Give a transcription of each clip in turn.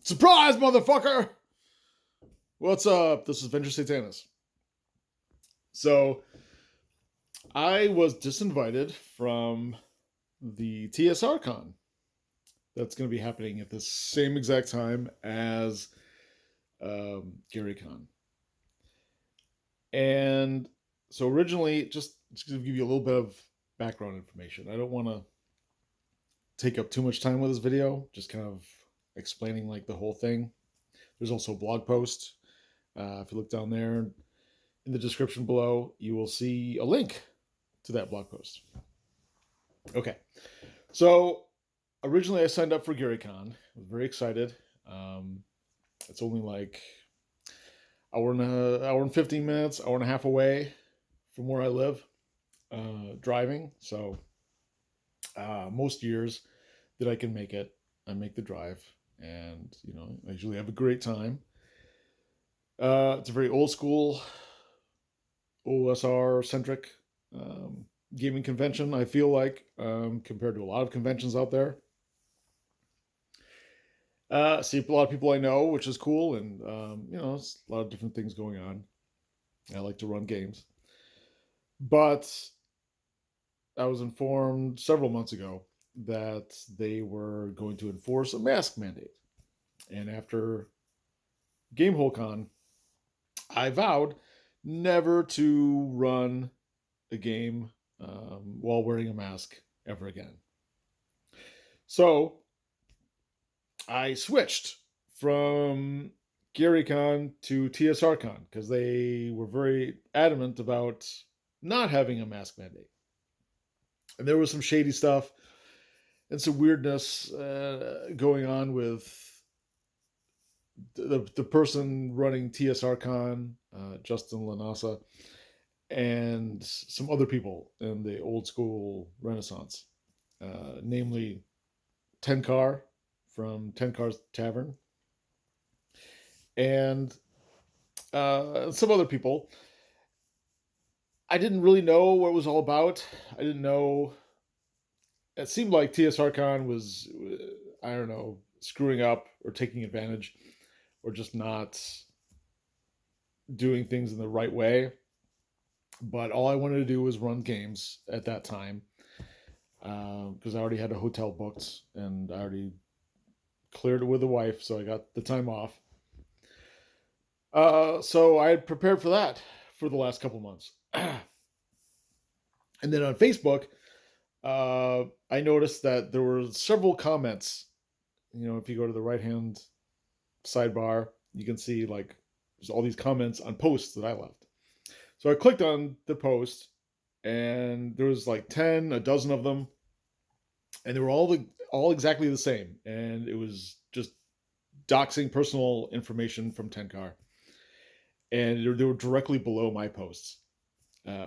Surprise, motherfucker! What's up? This is Venger Satanis. So, I was disinvited from the TSR Con. That's going to be happening at the same exact time as Gary Con. And so originally, just to give you a little bit of background information, I don't want to take up too much time with this video, just kind of explaining like the whole thing. There's also a blog post. If you look down there in the description below, you will see a link to that blog post. Okay, so originally I signed up for GaryCon. I was very excited. It's only like hour and 15 minutes, hour and a half away from where I live, driving. So most years that I can make it, I make the drive, and I usually have a great time. It's a very old school, OSR centric gaming convention, I feel like, compared to a lot of conventions out there. See a lot of people I know, which is cool, and it's a lot of different things going on. I like to run games. But I was informed several months ago that they were going to enforce a mask mandate. And after GameholeCon, I vowed never to run a game while wearing a mask ever again. So I switched from GaryCon to TSR Con because they were very adamant about not having a mask mandate. And there was some shady stuff and some weirdness going on with the person running TSR Con, Justin Lanasa, and some other people in the old school Renaissance, namely Tenkar from Tenkar's Tavern, and some other people. I didn't really know what it was all about. I didn't know. It seemed like TSR Con was, I don't know, screwing up or taking advantage or just not doing things in the right way. But all I wanted to do was run games at that time because I already had a hotel booked and I already cleared it with the wife, so I got the time off. So I had prepared for that for the last couple months. And then on Facebook, I noticed that there were several comments. If you go to the right-hand sidebar, you can see like there's all these comments on posts that I left. So I clicked on the post, and there was like a dozen of them, and they were all exactly the same, and it was just doxing personal information from Tenkar, and they were directly below my posts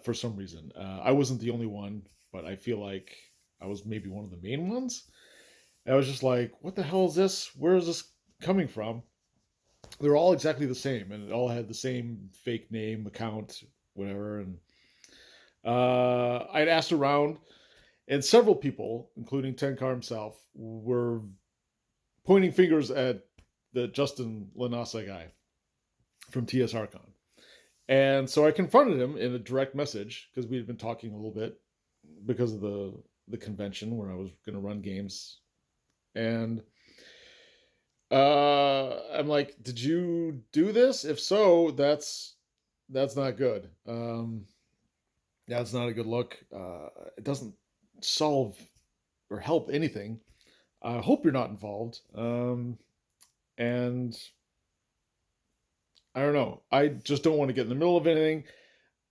for some reason. I wasn't the only one, but I feel like I was maybe one of the main ones. And I was just like, what the hell is this? Where is this coming from? They're all exactly the same, and it all had the same fake name, account, whatever. And I'd asked around, and several people, including Tenkar himself, were pointing fingers at the Justin Lanasa guy from TSR Con. And so I confronted him in a direct message because we had been talking a little bit because of the convention where I was going to run games. And I'm like, did you do this? If so, that's not good. That's not a good look. It doesn't solve or help anything. I hope you're not involved. And I don't know. I just don't want to get in the middle of anything.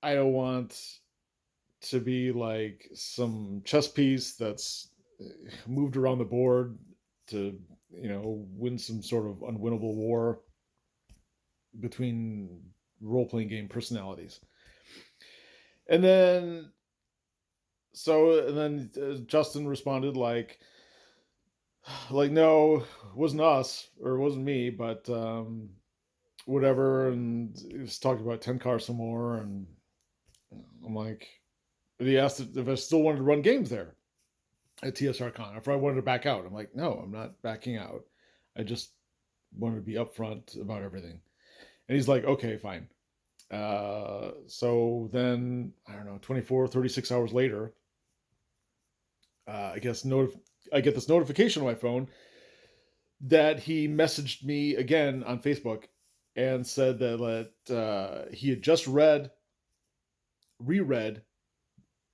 I don't want to be like some chess piece that's moved around the board to, win some sort of unwinnable war between role-playing game personalities. And then Justin responded like no, it wasn't us or it wasn't me, but whatever. And he was talking about Tenkar some more, and I'm like, he asked if I still wanted to run games there at TSR Con, if I wanted to back out. I'm like, no, I'm not backing out. I just wanted to be upfront about everything. And he's like, okay, fine. So then, I don't know, 24, 36 hours later, I guess I get this notification on my phone that he messaged me again on Facebook and said that he had just reread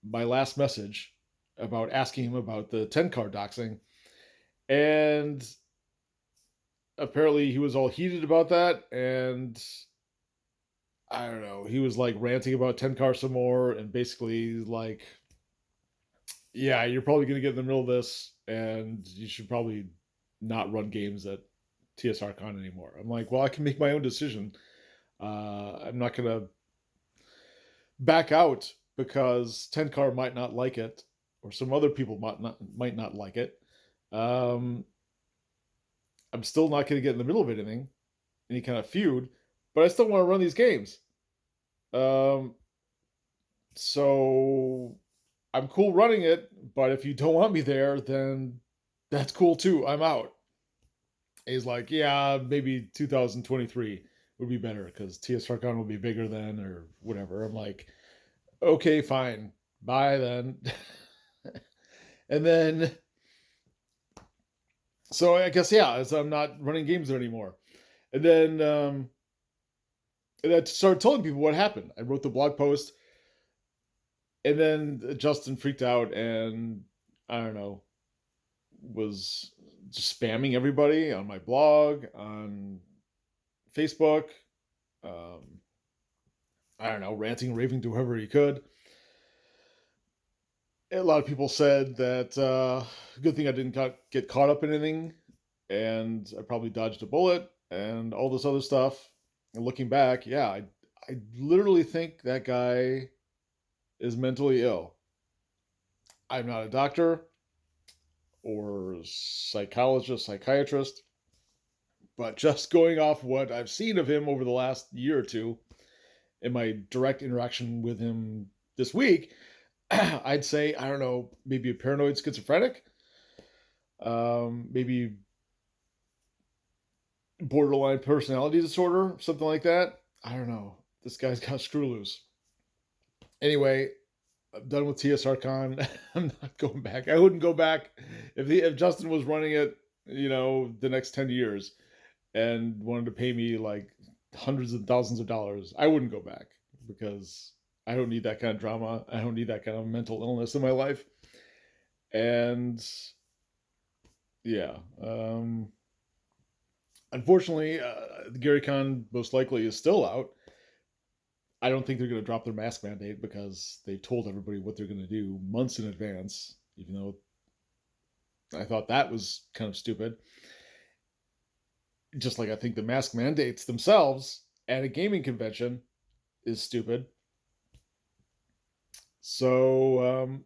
my last message about asking him about the 10 card doxing. And apparently he was all heated about that. And I don't know, he was like ranting about 10 cars some more and basically like, yeah, you're probably going to get in the middle of this and you should probably not run games at TSR Con anymore. I'm like, well, I can make my own decision. I'm not going to back out because 10 car might not like it or some other people might not like it. Um, I'm still not going to get in the middle of anything, any kind of feud, but I still want to run these games. Um, so I'm cool running it, but if you don't want me there, then that's cool too. I'm out. And he's like, yeah, maybe 2023 would be better because TSR Con will be bigger then or whatever. I'm like, okay, fine. Bye then. And then, so I guess, yeah, so I'm not running games there anymore. And I started telling people what happened. I wrote the blog post, and then Justin freaked out and I don't know, was just spamming everybody on my blog, on Facebook. Um, I don't know, ranting, raving to whoever he could. A lot of people said that good thing I didn't get caught up in anything, and I probably dodged a bullet and all this other stuff. And looking back, yeah, I literally think that guy is mentally ill. I'm not a doctor or psychologist, psychiatrist, but just going off what I've seen of him over the last year or two in my direct interaction with him this week, I'd say, I don't know, maybe a paranoid schizophrenic, maybe borderline personality disorder, something like that. I don't know. This guy's got screw loose. Anyway, I'm done with TSR Con. I'm not going back. I wouldn't go back if Justin was running it, the next 10 years and wanted to pay me like hundreds of thousands of dollars. I wouldn't go back because I don't need that kind of drama. I don't need that kind of mental illness in my life. And yeah, unfortunately, Gary Con most likely is still out. I don't think they're going to drop their mask mandate because they told everybody what they're going to do months in advance, even though I thought that was kind of stupid. Just like I think the mask mandates themselves at a gaming convention is stupid. So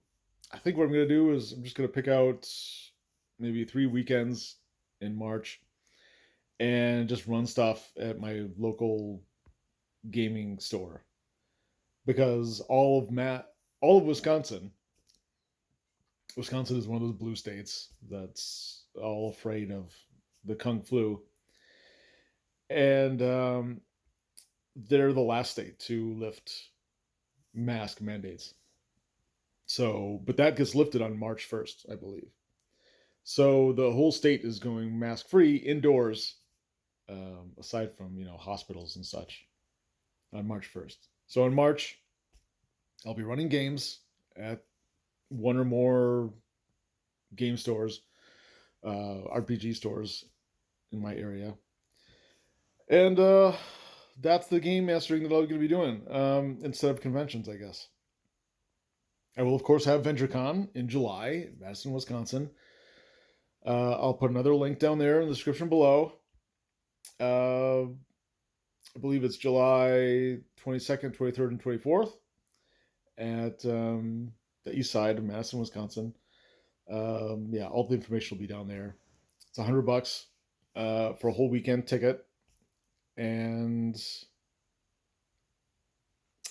I think what I'm going to do is I'm just going to pick out maybe 3 weekends in March and just run stuff at my local gaming store because all of Wisconsin is one of those blue states that's all afraid of the Kung flu, and they're the last state to lift mask mandates. So, but that gets lifted on March 1st, I believe. So the whole state is going mask free indoors, aside from hospitals and such, on March 1st. So in March, I'll be running games at one or more game stores, RPG stores in my area, and that's the game mastering that I'm going to be doing instead of conventions, I guess. I will, of course, have VengerCon in July in Madison, Wisconsin. I'll put another link down there in the description below. I believe it's July 22nd, 23rd, and 24th at the east side of Madison, Wisconsin. Yeah, all the information will be down there. It's $100 for a whole weekend ticket, and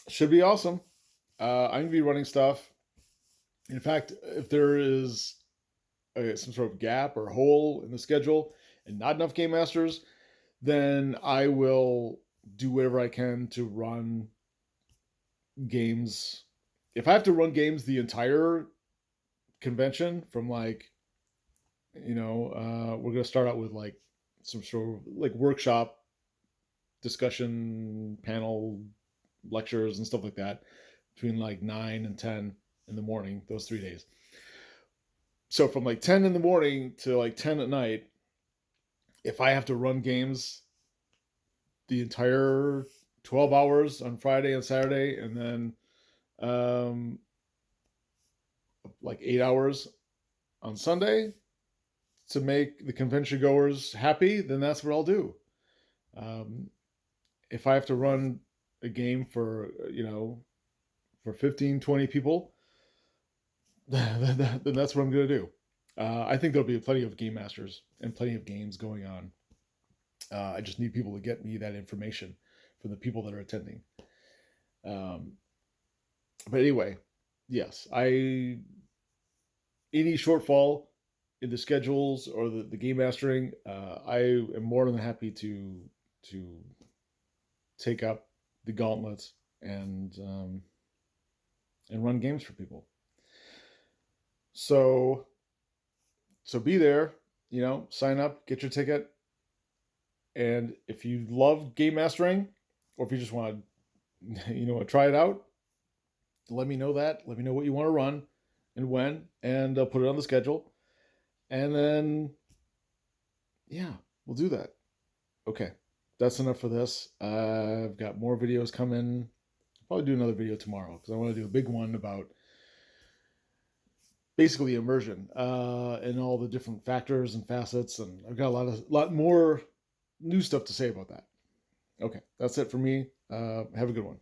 should be awesome. I'm gonna be running stuff. In fact, if there is some sort of gap or hole in the schedule and not enough game masters, then I will do whatever I can to run games. If I have to run games the entire convention from like, we're going to start out with like some sort of like workshop discussion panel lectures and stuff like that between like 9 and 10 in the morning, those 3 days. So from like 10 in the morning to like 10 at night, if I have to run games the entire 12 hours on Friday and Saturday, and then um, like 8 hours on Sunday to make the convention goers happy, then that's what I'll do. Um, if I have to run a game for 15, 20 people, then that's what I'm going to do. I think there'll be plenty of game masters and plenty of games going on. I just need people to get me that information from the people that are attending. Um, but anyway, yes, any shortfall in the schedules or the game mastering, I am more than happy to take up the gauntlet and run games for people. So be there, sign up, get your ticket, and if you love game mastering, or if you just want to, try it out, let me know that. Let me know what you want to run and when, and I'll put it on the schedule. And then, yeah, we'll do that. Okay, that's enough for this. I've got more videos coming. I'll probably do another video tomorrow because I want to do a big one about basically immersion and all the different factors and facets. And I've got a lot more new stuff to say about that. Okay, that's it for me. Have a good one.